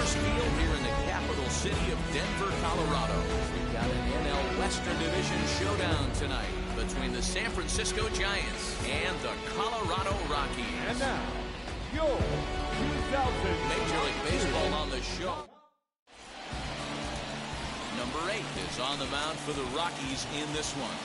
Coors Field here in the capital city of Denver, Colorado. We've got an NL Western Division showdown tonight between the San Francisco Giants and the Colorado Rockies. And now, your 2000 Major League Baseball on the show. Number 8 is on the mound for the Rockies in this one.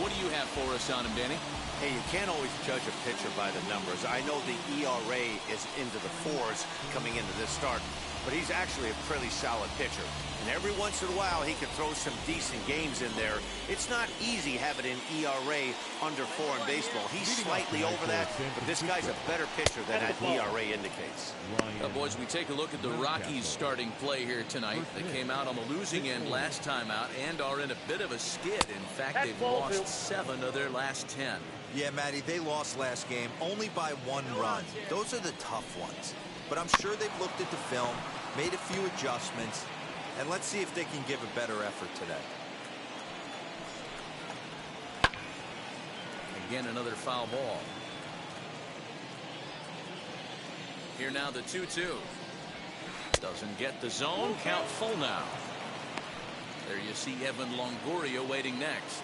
What do you have for us on him, Danny? Hey, you can't always judge a pitcher by the numbers. I know the ERA is into the 4s coming into this start, but he's actually a pretty solid pitcher. And every once in a while, he can throw some decent games in there. It's not easy having an ERA under 4 in baseball. He's slightly over that, but this guy's a better pitcher than that ERA indicates. Boys, we take a look at the Rockies starting play here tonight. They came out on the losing end last time out and are in a bit of a skid. In fact, they've lost 7 of their last 10. Yeah, Matty, they lost last game only by 1 run. Those are the tough ones. But I'm sure they've looked at the film, made a few adjustments, and let's see if they can give a better effort today. Again, another foul ball. Here now the 2-2. Doesn't get the zone. Count full now. There you see Evan Longoria waiting next.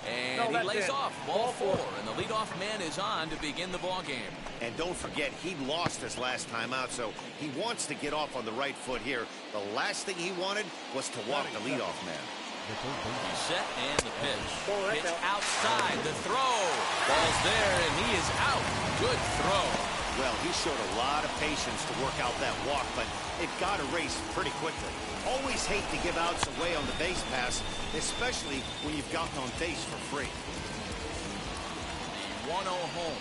And he lays off. Ball 4. And the leadoff man is on to begin the ball game. And don't forget, he lost his last time out, so he wants to get off on the right foot here. The last thing he wanted was to walk the leadoff man. He's set and the pitch. Pitch outside. The throw. Ball's there and he is out. Good throw. Well, he showed a lot of patience to work out that walk, but it got erased pretty quickly. Always hate to give outs away on the base pass, especially when you've gotten on base for free. The 1-0 home.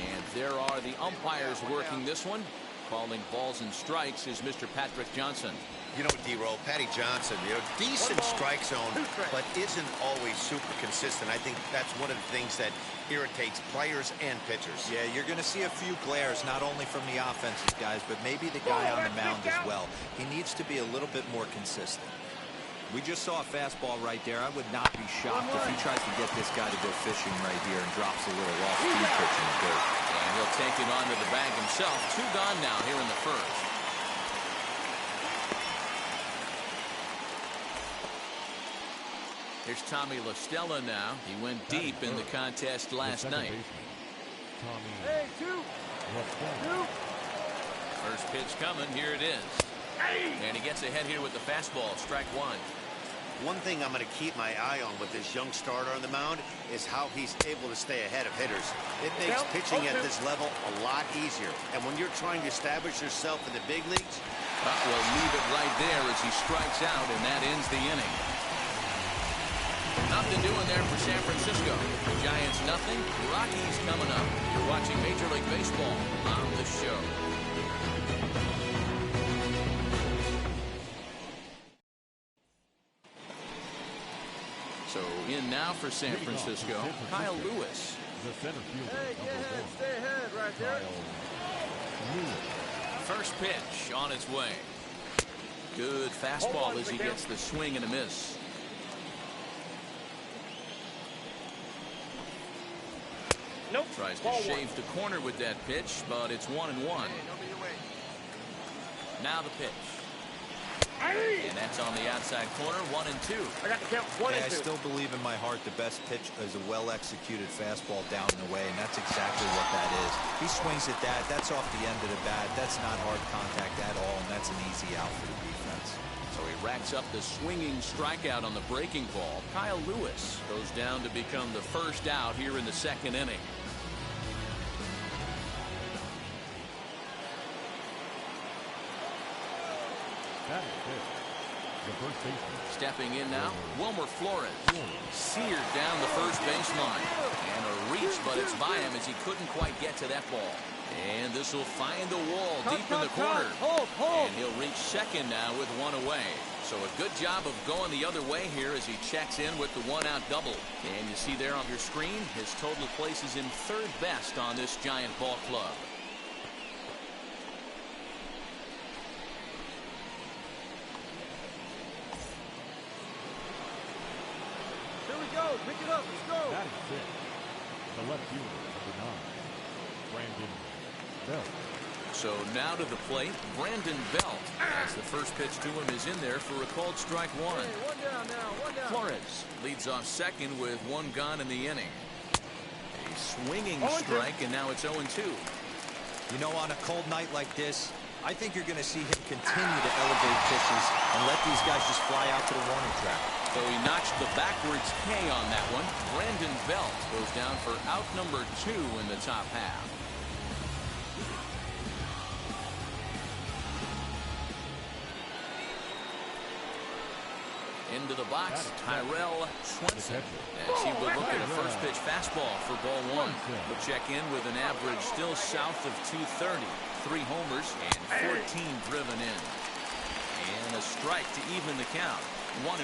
And there are the umpires working this one. Calling balls and strikes is Mr. Patrick Johnson. You know, D-Roll, Patty Johnson, decent strike zone, but isn't always super consistent. I think that's one of the things that irritates players and pitchers. Yeah, you're going to see a few glares, not only from the offensive guys, but maybe the guy on the mound as well. He needs to be a little bit more consistent. We just saw a fastball right there. I would not be shocked if he tries to get this guy to go fishing right here and drops a little off-speed pitch in the dirt. And he'll take it onto the bag himself. 2 gone now here in the first. Here's Tommy La Stella now. He went deep in the contest last night. Hey, 2. First pitch coming. Here it is. And he gets ahead here with the fastball. Strike 1. One thing I'm going to keep my eye on with this young starter on the mound is how he's able to stay ahead of hitters. It makes pitching at this level a lot easier. And when you're trying to establish yourself in the big leagues, we'll leave it right there as he strikes out, and that ends the inning. Nothing doing there for San Francisco. Giants nothing. Rockies coming up. You're watching Major League Baseball on the show. So in now for San Francisco, Kyle Lewis. The center fielder. Hey, get ahead, stay ahead right there. First pitch on its way. Good fastball as he gets the swing and a miss. Nope. Tries to shave the corner with that pitch, but it's 1-1. Now the pitch. And that's on the outside corner, 1-2. I got the count 1 and 2. I still believe in my heart the best pitch is a well-executed fastball down and away, and that's exactly what that is. He swings at that. That's off the end of the bat. That's not hard contact at all, and that's an easy out for the defense. So he racks up the swinging strikeout on the breaking ball. Kyle Lewis goes down to become the first out here in the second inning. The first baseman. Stepping in now, Wilmer Flores. Seared down the first baseline. And a reach, but it's by him as he couldn't quite get to that ball. And this will find the wall deep in the corner. And he'll reach second now with 1 away. So a good job of going the other way here as he checks in with the 1-out double. And you see there on your screen, his total places him 3rd best on this Giant ball club. Here we go. Pick it up. Let's go. That is 6. The left fielder, number 9. Brandon Belt. So now to the plate, Brandon Belt, as the first pitch to him is in there for a called strike one. Hey, one down now, one down. Flores leads off second with one gone in the inning. A swinging strike, and now it's 0-2. You know, on a cold night like this, I think you're going to see him continue to elevate pitches and let these guys just fly out to the warning track. So he notched the backwards K on that one. Brandon Belt goes down for out number 2 in the top half. Into the box, Tyrell Swenson, as he will look at a first pitch fastball for ball 1. He'll check in with an average still south of 230, 3 homers and 14 driven in. And a strike to even the count. 1-1.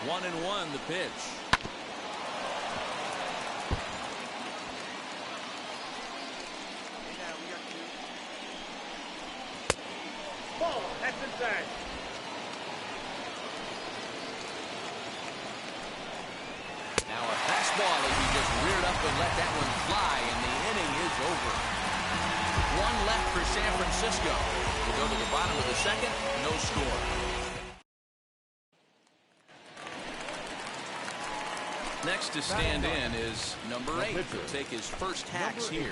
1-1 the pitch. Ball. That's inside. Now a fastball as he just reared up and let that one fly, and the inning is over. 1 left for San Francisco. We'll go to the bottom of the second. No score. Next to stand in is number 8. He'll take his first hacks here.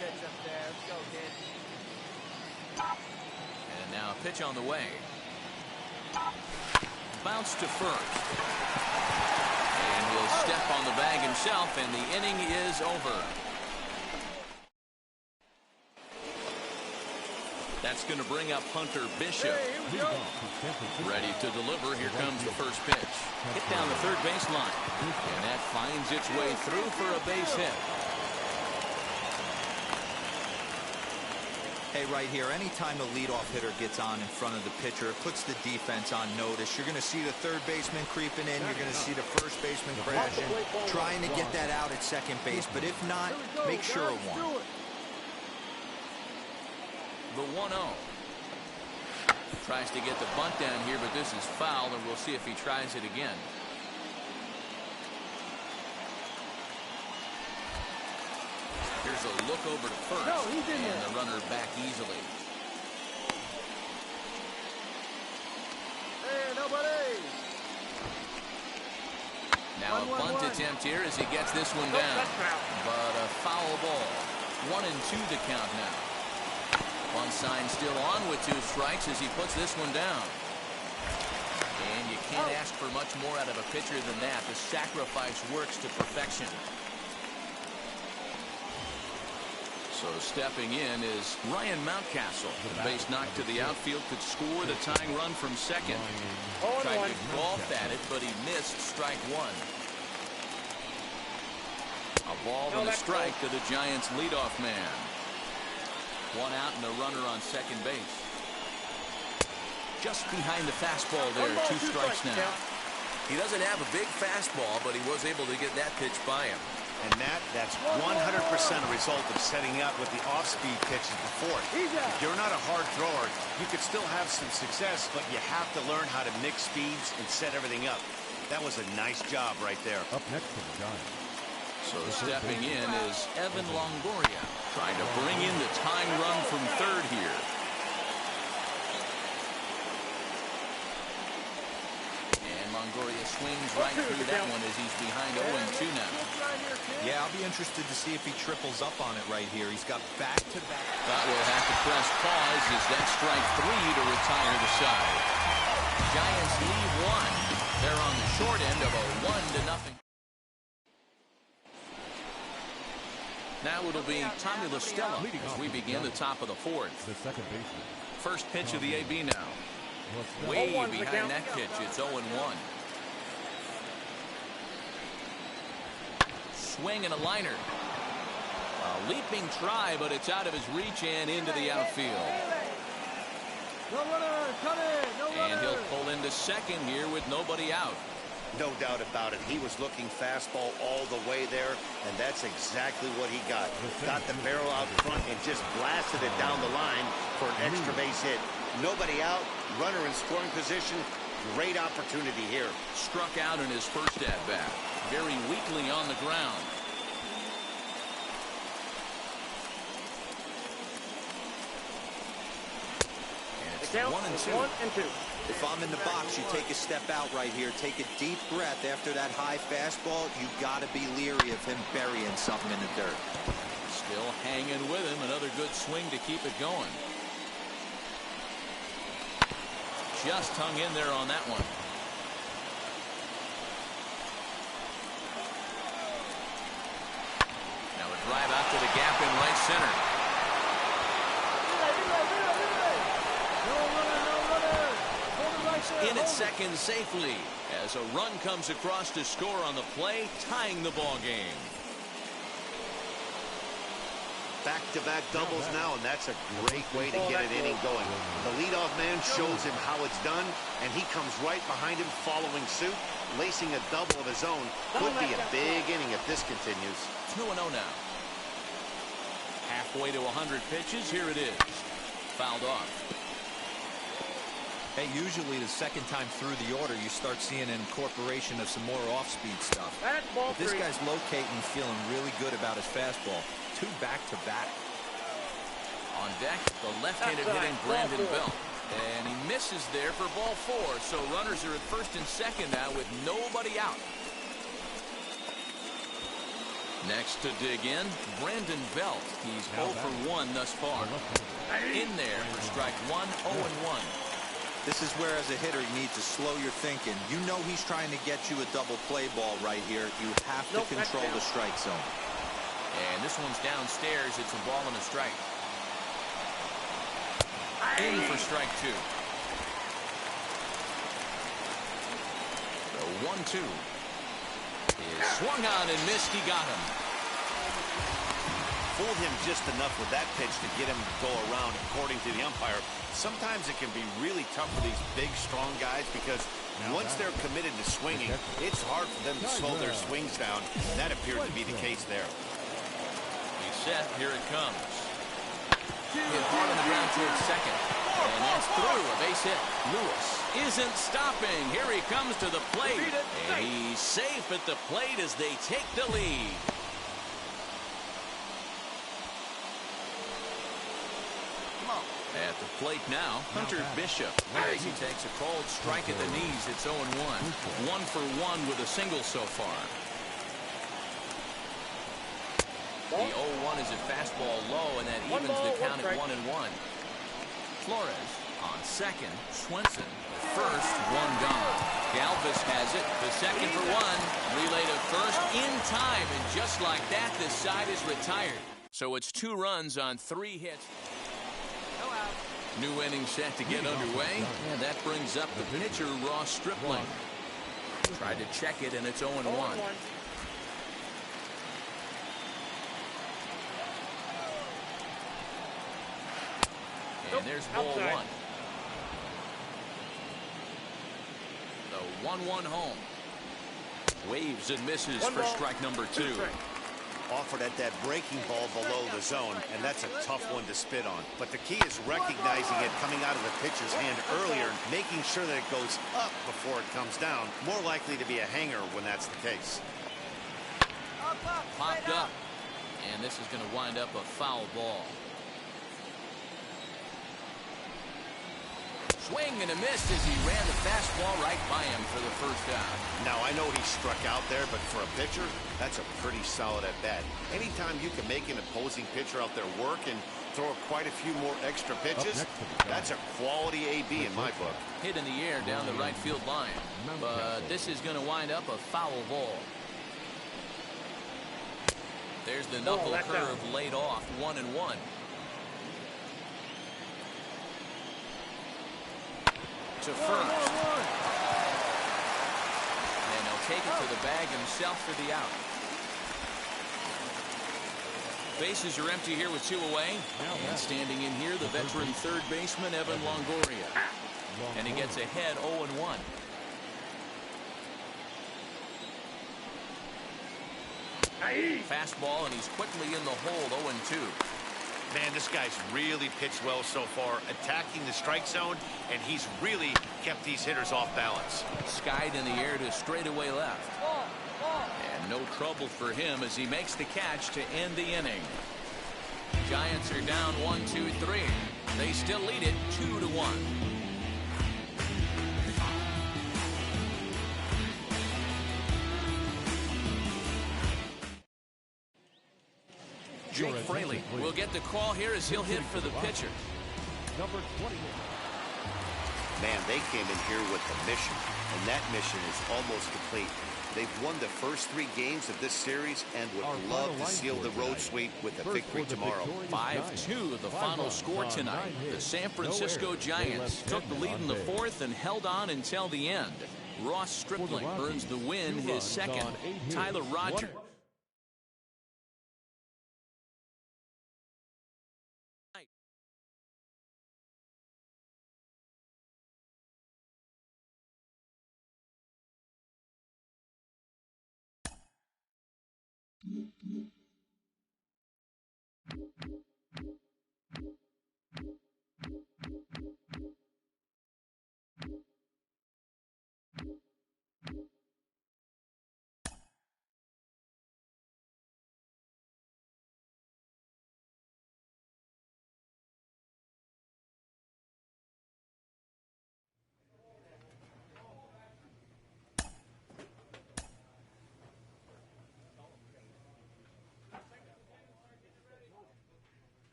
Catch up there. Let's go, kid. And now a pitch on the way. Bounce to first. And he'll step on the bag himself, and the inning is over. That's going to bring up Hunter Bishop. Hey, here we go. Ready to deliver. Here comes the first pitch. Hit down the third baseline. And that finds its way through for a base hit. Hey, right here, anytime the leadoff hitter gets on in front of the pitcher, it puts the defense on notice. You're going to see the third baseman creeping in. You're going to see the first baseman crashing, trying to get that out at second base. But if not, make sure of one. The 1-0. Tries to get the bunt down here, but this is foul, and we'll see if he tries it again. Here's a look over to first, and the runner back easily. Hey, nobody. Now a bunt attempt here as he gets this one down. But a foul ball. 1-2 the count now. One sign still on with 2 strikes as he puts this one down. And you can't ask for much more out of a pitcher than that. The sacrifice works to perfection. So stepping in is Ryan Mountcastle. The base knock to the outfield could score the tying run from second. Tried to golf at it, but he missed strike 1. A ball and a strike to the Giants' leadoff man. 1 out and a runner on second base. Just behind the fastball there. 2 strikes now. He doesn't have a big fastball, but he was able to get that pitch by him. And that's 100% a result of setting up with the off-speed pitches before. If you're not a hard thrower, you could still have some success, but you have to learn how to mix speeds and set everything up. That was a nice job right there. Up next to the Giants. So stepping in is Evan Longoria, trying to bring in the tying run from third here. And Longoria swings right through that one as he's behind 0-2 now. Yeah, I'll be interested to see if he triples up on it right here. He's got back-to-back. But we'll have to press pause as that strike 3 to retire the side. Giants lead 1. They're on the short end of a 1-0. Now it'll be Tommy LaStella as we begin the top of the 4th. The second baseman. First pitch of the AB now. Way behind that pitch. It's 0-1. Swing and a liner. A leaping try, but it's out of his reach and into the outfield. No runner, cut in, no runner. And he'll pull into second here with nobody out. No doubt about it. He was looking fastball all the way there, and that's exactly what he got. Got the barrel out front and just blasted it down the line for an extra base hit. Nobody out, runner in scoring position. Great opportunity here. Struck out in his first at-bat. Very weakly on the ground. Count 1-2. 1-2. If I'm in the box, you take a step out right here. Take a deep breath after that high fastball. You got to be leery of him burying something in the dirt. Still hanging with him. Another good swing to keep it going. Just hung in there on that one. Now a drive out to the gap in right center. In at second safely as a run comes across to score on the play, tying the ball game. Back-to-back doubles now, and that's a great way to get an inning going. The leadoff man shows him how it's done, and he comes right behind him following suit, lacing a double of his own. Could be a big inning if this continues. 2-0 now. Halfway to 100 pitches. Here it is. Fouled off. Hey, usually the second time through the order, you start seeing an incorporation of some more off-speed stuff. But this guy's locating, feeling really good about his fastball. 2 back-to-back. On deck, the left-handed hitting Brandon Belt. And he misses there for ball 4. So runners are at first and second now with nobody out. Next to dig in, Brandon Belt. He's 0 for 1 thus far. In there for strike 1, 0-1. This is where, as a hitter, you need to slow your thinking. You know he's trying to get you a double play ball right here. You have to control the strike zone. And this one's downstairs. It's a ball and a strike. In for strike 2. The 1-2 is swung on and missed. He got him. Fooled him just enough with that pitch to get him to go around, according to the umpire. Sometimes it can be really tough for these big, strong guys because once they're committed to swinging, it's hard for them to slow their swings down. And that appeared to be the case there. He's set. Here it comes. Hit hard on the ground towards second. And that's through. A base hit. Lewis isn't stopping. Here he comes to the plate. And he's safe at the plate as they take the lead. At the plate now, Hunter Bishop, as he takes a cold strike at the knees. It's 0-1. 1 for 1 with a single so far. The 0-1 is a fastball low, and that evens the count at 1-1. Flores on second. Swenson first. 1 gone. Galvis has it. The second for 1. Relay to first in time, and just like that, this side is retired. So it's 2 runs on 3 hits. New inning set to get underway, and that brings up the pitcher, Ross Stripling. Tried to check it, and it's 0-1. And there's ball 1. The 1-1 home. Waves and misses for strike number 2. Offered at that breaking ball below the zone, and that's a tough one to spit on. But the key is recognizing it coming out of the pitcher's hand earlier, making sure that it goes up before it comes down. More likely to be a hanger when that's the case. Popped up, and this is going to wind up a foul ball. Swing and a miss as he ran the fastball right by him for the first out. Now, I know he struck out there, but for a pitcher, that's a pretty solid at-bat. Anytime you can make an opposing pitcher out there work and throw quite a few more extra pitches, that's a quality AB in my book. Hit in the air down the right field line, but this is going to wind up a foul ball. There's the knuckle curve laid off. 1-1. To first. And he'll take it to the bag himself for the out. Bases are empty here with 2 away. And standing in here, the veteran third baseman, Evan Longoria. And he gets ahead 0-1. Fastball, and he's quickly in the hole. 0-2. Man, this guy's really pitched well so far, attacking the strike zone, and he's really kept these hitters off balance. Skied in the air to straightaway left. And no trouble for him as he makes the catch to end the inning. Giants are down 1-2-3. They still lead it 2-1. Jake Fraley will get the call here as he'll hit for the pitcher. Number 20. Man, they came in here with a mission, and that mission is almost complete. They've won the first 3 games of this series and would love to seal the road sweep with a victory tomorrow. 5-2 the final score tonight. The San Francisco Giants took the lead in the 4th and held on until the end. Ross Stripling earns the win, his second. Tyler Rogers.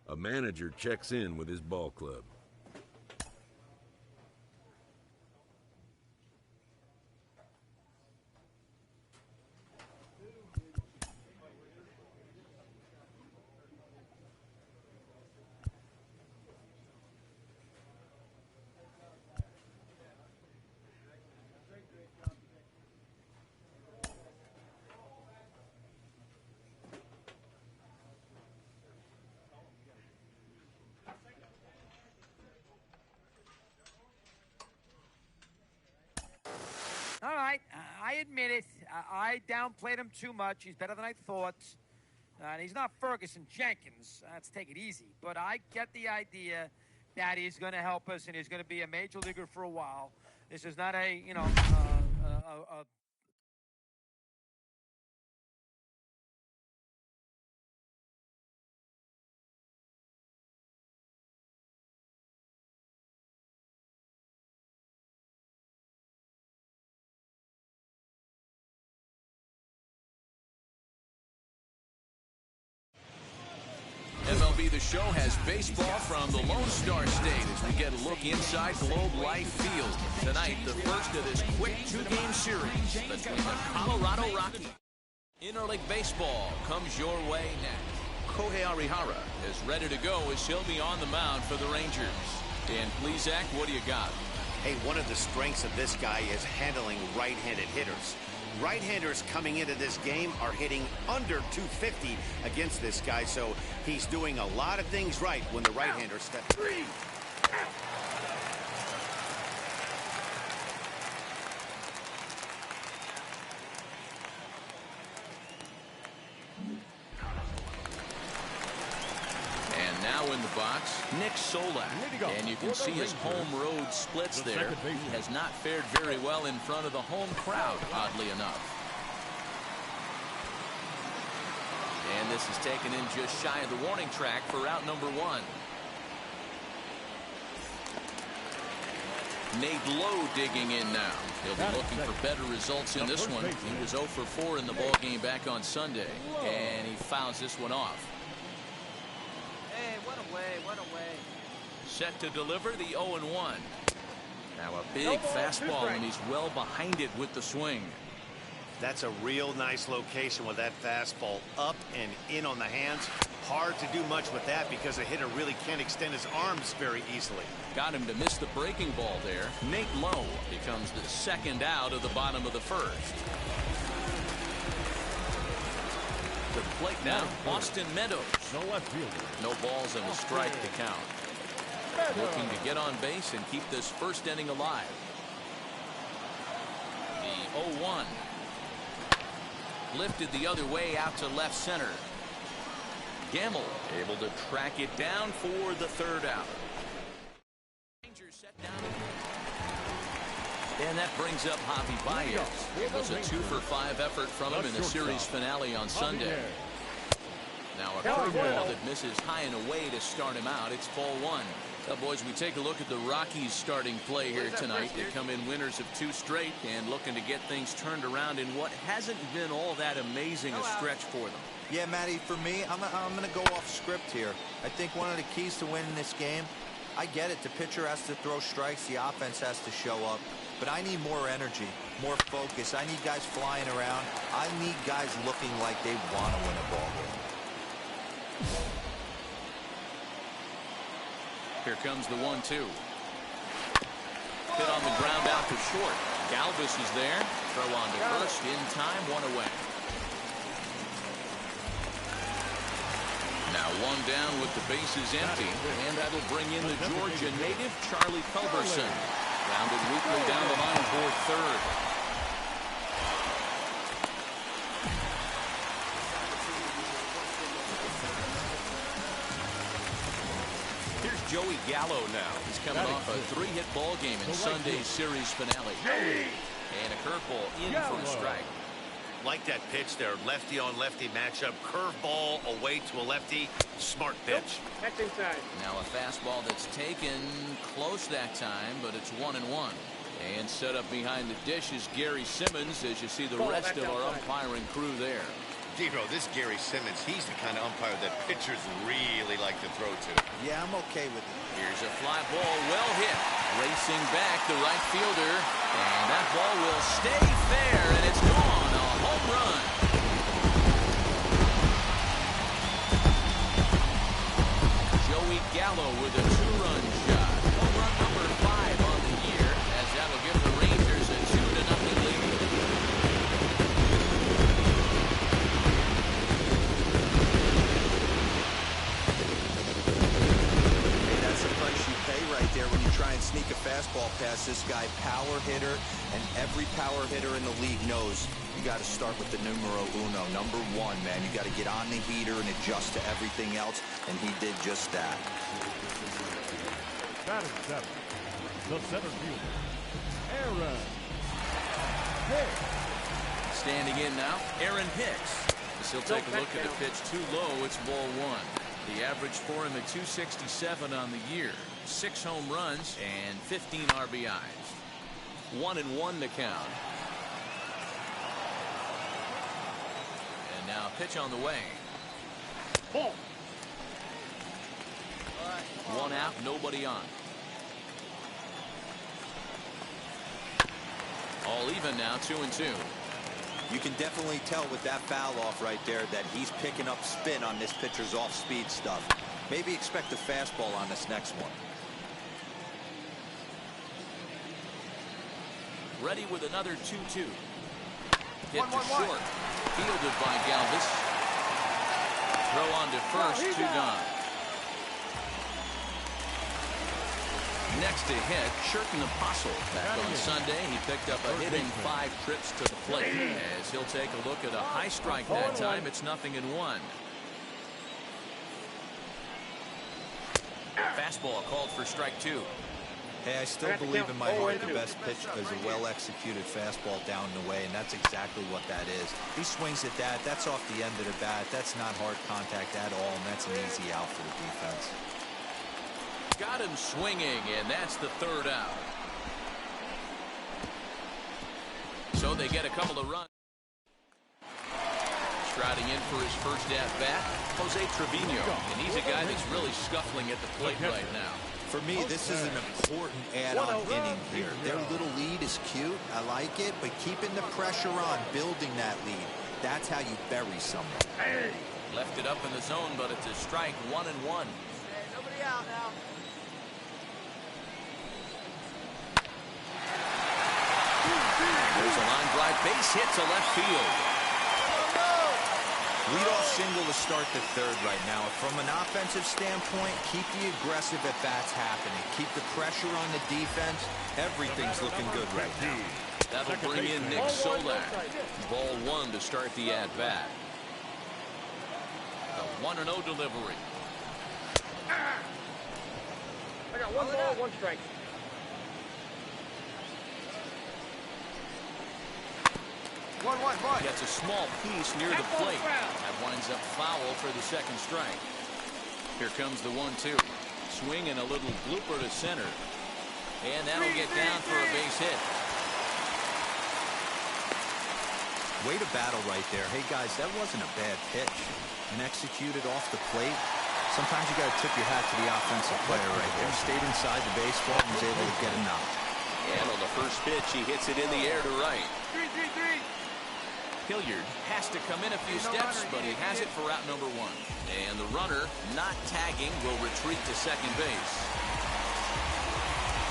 A manager checks in with his ball club. All right, I admit it. I downplayed him too much. He's better than I thought. And he's not Ferguson Jenkins. Let's take it easy. But I get the idea that he's going to help us and he's going to be a major leaguer for a while. This is not a, you know, MLB The Show has baseball from the Lone Star State as we get a look inside Globe Life Field. Tonight, the first of this quick 2-game series between the Colorado Rockies. Interleague Baseball comes your way next. Kohei Arihara is ready to go as he'll be on the mound for the Rangers. Dan Plesac, what do you got? Hey, one of the strengths of this guy is handling right-handed hitters. Right-handers coming into this game are hitting under 250 against this guy, so he's doing a lot of things right when the right-hander steps. And now in the box, Nick Solak. And you can see his home road splits there. He has not fared very well in front of the home crowd, oddly enough. And this is taken in just shy of the warning track for out number 1. Nate Lowe digging in now. He'll be looking for better results in this one. He was 0 for 4 in the ballgame back on Sunday. And he fouls this one off. hey, what away. Set to deliver the 0-1. Now a big fastball, and he's well behind it with the swing. That's a real nice location with that fastball up and in on the hands. Hard to do much with that because a hitter really can't extend his arms very easily. Got him to miss the breaking ball there. Nate Lowe becomes the second out of the bottom of the first. To the plate now, Austin Meadows. No left fielder. No balls and a strike to count. Looking to get on base and keep this first inning alive. The 0-1. Lifted the other way out to left center. Gamble able to track it down for the third out. Rangers set down. And that brings up Javi Baez. It was a 2 for 5 effort from him in the series finale on Sunday. Now a curveball that misses high and away to start him out. It's ball one. Well, boys, we take a look at the Rockies' starting play here tonight. They come in winners of 2 straight and looking to get things turned around in what hasn't been all that amazing a stretch for them. Yeah, Matty, for me, I'm going to go off script here. I think one of the keys to winning this game, I get it. The pitcher has to throw strikes. The offense has to show up. But I need more energy, more focus. I need guys flying around. I need guys looking like they want to win a ball game. Here comes the 1-2. Hit on the ground out to short. Galvis is there. Throw on to first. In time, 1 away. Now 1 down with the bases empty. And that'll bring in the Georgia native, Charlie Culberson. Grounded weakly down the line toward third. Joey Gallo now. He's coming off a 3-hit ball game in Sunday's series finale. And a curveball in for a strike. Like that pitch there, lefty on lefty matchup, curveball away to a lefty, smart pitch. That's inside. Now a fastball that's taken close that time, but it's 1-1. And set up behind the dish is Gary Simmons, as you see the rest of our umpiring crew there. Dero, this Gary Simmons, he's the kind of umpire that pitchers really like to throw to. Yeah, I'm okay with it. Here's a fly ball, well hit. Racing back, the right fielder. And that ball will stay fair, and it's gone. A home run. Joey Gallo with a 2-run shot. Home run number 5 on the year, as that'll give the Rangers a 2-0 lead. Right there when you try and sneak a fastball past this guy. Power hitter, and every power hitter in the league knows you got to start with the numero uno, number 1, man. You got to get on the heater and adjust to everything else, and he did just that. Batting 7, the center fielder, Aaron Hicks. Standing in now, Aaron Hicks. As he'll take a look at the pitch too low. It's ball 1. The average for him at 267 on the year. 6 home runs and 15 RBIs. 1-1 to count. And now pitch on the way. Ball. 1 out, nobody on. All even now, 2-2. You can definitely tell with that foul off right there that he's picking up spin on this pitcher's off-speed stuff. Maybe expect a fastball on this next one. Ready with another 2-2. Hit to short. Fielded by Galvis. Throw on to first, 2 gone. Next to hit, Sherton Apostle. Back on Sunday, he picked up a hitting 5 trips to the plate. As he'll take a look at a high strike that time, it's 0-1. Fastball called for strike 2. Hey, I still believe in my heart the best pitch is a well-executed fastball down and away, and that's exactly what that is. He swings at that. That's off the end of the bat. That's not hard contact at all, and that's an easy out for the defense. Got him swinging, and that's the 3rd out. So they get a couple of runs. Striding in for his first at-bat, Jose Trevino. And he's a guy that's really scuffling at the plate right now. For me, this is an important add-on inning here. Their little lead is cute. I like it, but keeping the pressure on, building that lead, that's how you bury someone. Left it up in the zone, but it's a strike, 1-1. Nobody out now. There's a line drive, base hit to left field. Leadoff single to start the 3rd right now. From an offensive standpoint, keep the aggressive at-bats happening. Keep the pressure on the defense. Everything's looking good right now. That'll bring in Nick Solak. Ball 1 to start the at-bat. The 1-0 delivery. I got 1 ball, 1 strike. Gets a small piece near the plate. That winds up foul for the second strike. Here comes the 1-2. Swing and a little blooper to center. And that'll get down for a base hit. Way to battle right there. Hey, guys, that wasn't a bad pitch. And executed off the plate. Sometimes you got to tip your hat to the offensive player right there. Stayed inside the baseball and was able to get a knock. And on the first pitch, he hits it in the air to right. Hilliard has to come in a few steps, but he has it for out number 1. And the runner, not tagging, will retreat to second base.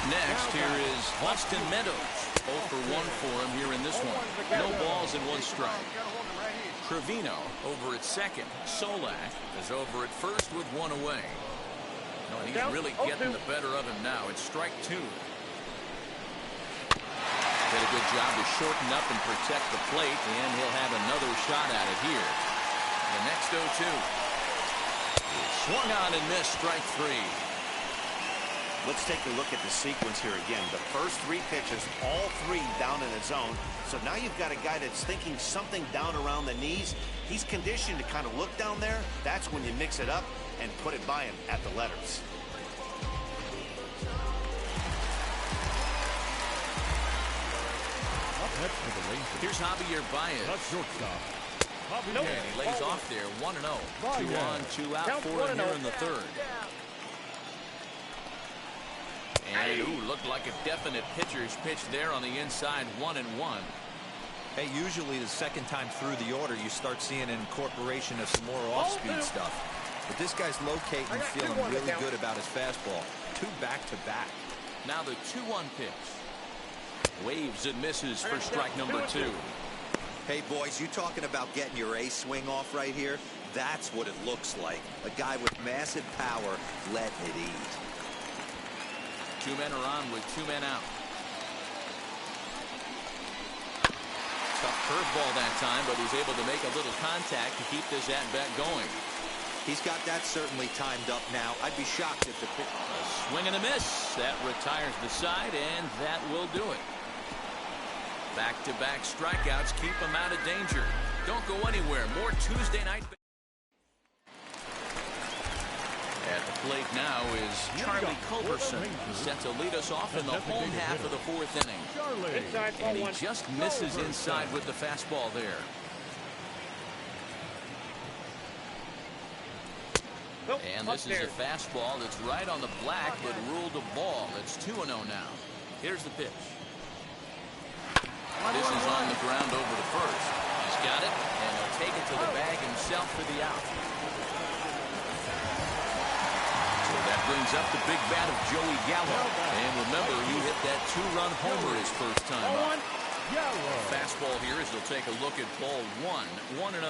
Next, here is Austin Meadows. 0 for 1 for him here in this one. No balls and 1 strike. Trevino over at second. Solak is over at first with 1 away. No, he's really getting the better of him now. It's strike 2. Did a good job to shorten up and protect the plate, and he'll have another shot at it here. The next 0-2. Swung on and missed, strike 3. Let's take a look at the sequence here again. The first 3 pitches, all 3 down in the zone. So now you've got a guy that's thinking something down around the knees. He's conditioned to kind of look down there. That's when you mix it up and put it by him at the letters. Here's Javier Baez. And he lays off there, 1-0. 2 on, 2 out for him here in the third. And ooh, looked like a definite pitcher's pitch there on the inside, 1-1. Hey, usually the second time through the order, you start seeing an incorporation of some more off-speed stuff. But this guy's locating and feeling really good about his fastball. 2 back-to-back. Now the 2-1 pitch. Waves and misses for strike number 2. Hey, boys, you talking about getting your A swing off right here? That's what it looks like. A guy with massive power letting it eat. 2 men are on with 2 men out. Tough curveball that time, but he's able to make a little contact to keep this at-bat going. He's got that certainly timed up now. I'd be shocked if the pitch... A swing and a miss. That retires the side, and that will do it. Back-to-back strikeouts keep him out of danger. Don't go anywhere. More Tuesday night. At the plate now is Charlie Culberson, set to lead us off in the home half of the 4th inning. And he just misses inside with the fastball there. And this is a fastball that's right on the black, but ruled a ball. It's 2-0 now. Here's the pitch. This is on the ground over to first. He's got it, and he'll take it to the bag himself for the out. So that brings up the big bat of Joey Gallo. And remember, he hit that 2-run homer his first time up. Fastball here as he'll take a look at ball 1, 1-0.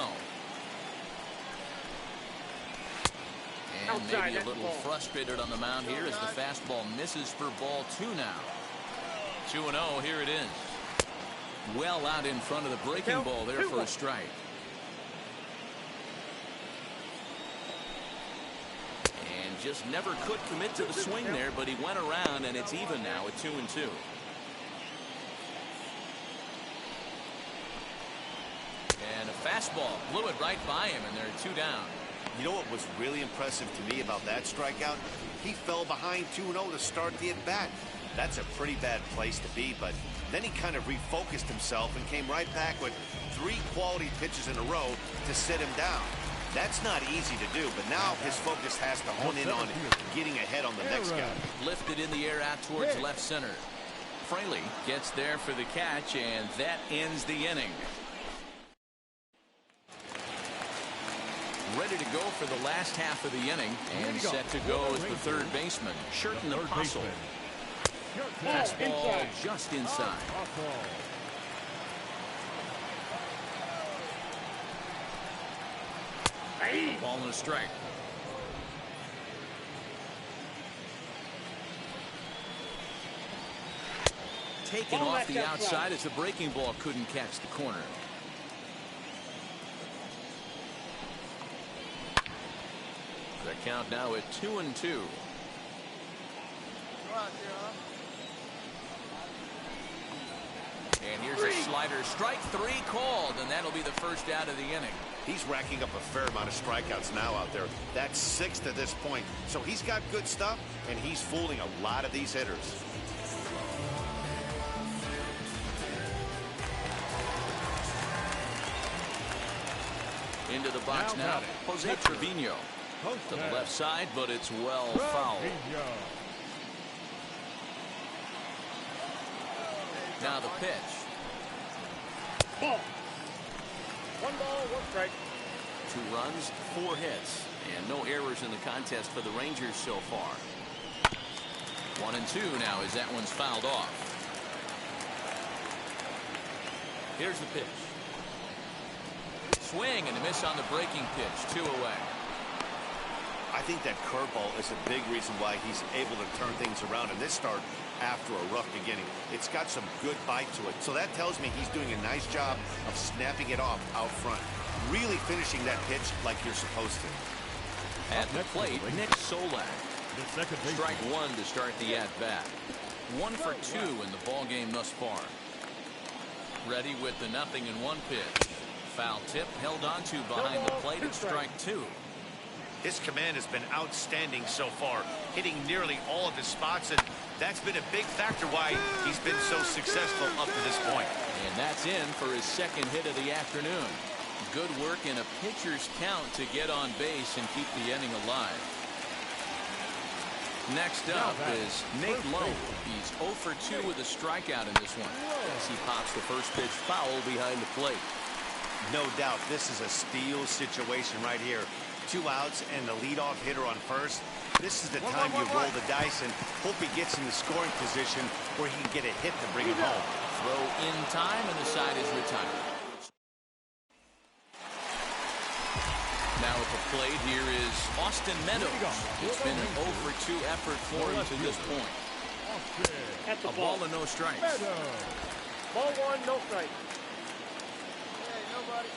And maybe a little frustrated on the mound here as the fastball misses for ball 2 now. 2-0, here it is. Well out in front of the breaking ball there for a strike. And just never could commit to the swing there, but he went around, and it's even now at 2-2. And a fastball blew it right by him, and they're 2 down. You know what was really impressive to me about that strikeout? He fell behind 2-0 to start the at-bat. That's a pretty bad place to be, but then he kind of refocused himself and came right back with 3 quality pitches in a row to sit him down. That's not easy to do, but now his focus has to hone in on getting ahead on the next guy. Lifted in the air out towards left center. Fraley gets there for the catch, and that ends the inning. Ready to go for the last half of the inning, and set to go as the third baseman, Sherton Apostle. Fastball just inside. Ball and a strike. Taken off the outside as the breaking ball couldn't catch the corner. The count now at 2-2. And here's a slider. slider. Strike three called, and that'll be the first out of the inning. He's racking up a fair amount of strikeouts now out there. That's 6 at this point. So he's got good stuff, and he's fooling a lot of these hitters. Into the box now, Jose Trevino. To the left side, but it's well fouled. Now the pitch. Ball. 1 ball, 1 strike. 2 runs, 4 hits, and no errors in the contest for the Rangers so far. 1 and 2 now as that one's fouled off. Here's the pitch. Swing and a miss on the breaking pitch. 2 away. I think that curveball is a big reason why he's able to turn things around in this start after a rough beginning. It's got some good bite to it. So that tells me he's doing a nice job of snapping it off out front. Really finishing that pitch like you're supposed to. At the plate, Nick Solak. Strike 1 to start the at-bat. 1 for 2 in the ball game thus far. Ready with the 0-1 pitch. Foul tip held onto behind the plate at strike 2. His command has been outstanding so far, hitting nearly all of his spots, and that's been a big factor why he's been so successful up to this point. And that's in for his second hit of the afternoon. Good work in a pitcher's count to get on base and keep the inning alive. Next up is Nate Lowe. He's 0 for 2 with a strikeout in this one, as he pops the first pitch foul behind the plate. No doubt this is a steal situation right here. 2 outs and the leadoff hitter on first. This is the time you roll the dice and hope he gets in the scoring position where he can get a hit to bring him home. Throw in time, and the side is retired. Now at the plate, here is Austin Meadows. It's been an 0 for 2 effort for him to this point. A ball and no strikes. Ball 1, no strike. Hey, nobody.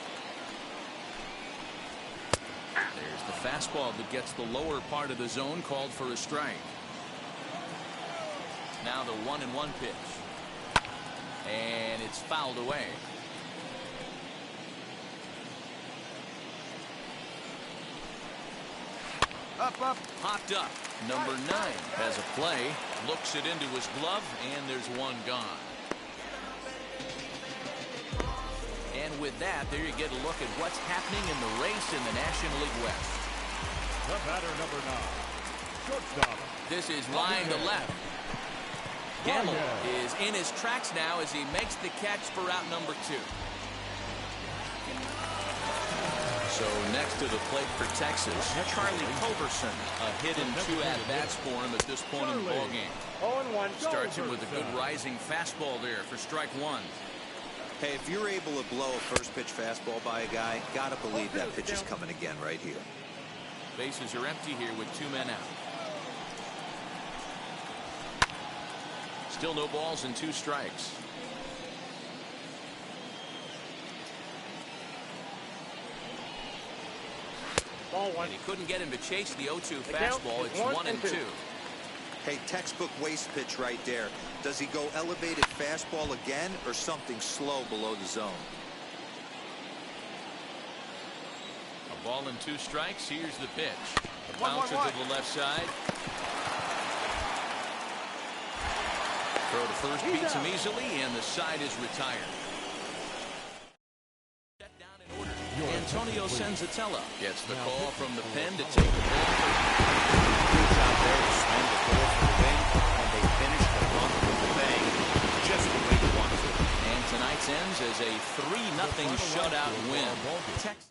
There's the fastball that gets the lower part of the zone, called for a strike. Now the 1-1 pitch. And it's fouled away. Up. Popped up. Number 9 has a play. Looks it into his glove, and there's 1 gone. And with that, there you get a look at what's happening in the race in the National League West. The batter, number 9, shortstop. This is line to left. Gamble is in his tracks now as he makes the catch for out number 2. So next to the plate for Texas, Charlie Culberson. A hit in 2 at-bats for him at this point in the ballgame. 0-1. Starts him with a good rising fastball there for strike 1. Hey, if you're able to blow a first pitch fastball by a guy, gotta believe that pitch is coming again right here. Bases are empty here with 2 men out. Still no balls and 2 strikes. Ball 1. And he couldn't get him to chase the 0-2 fastball. It's 1 and 2. Hey, textbook waste pitch right there. Does he go elevated fastball again or something slow below the zone? A ball and 2 strikes. Here's the pitch. A bouncer to the left side. Throw to first beats him easily, and the side is retired. Set down in order. Antonio Senzatella gets the call from the pen to take the ball. Good job there to swing the ball for the win, and they finish the run with the bang, just the way you want to. And tonight's ends as a 3-0 shutout win. Texas.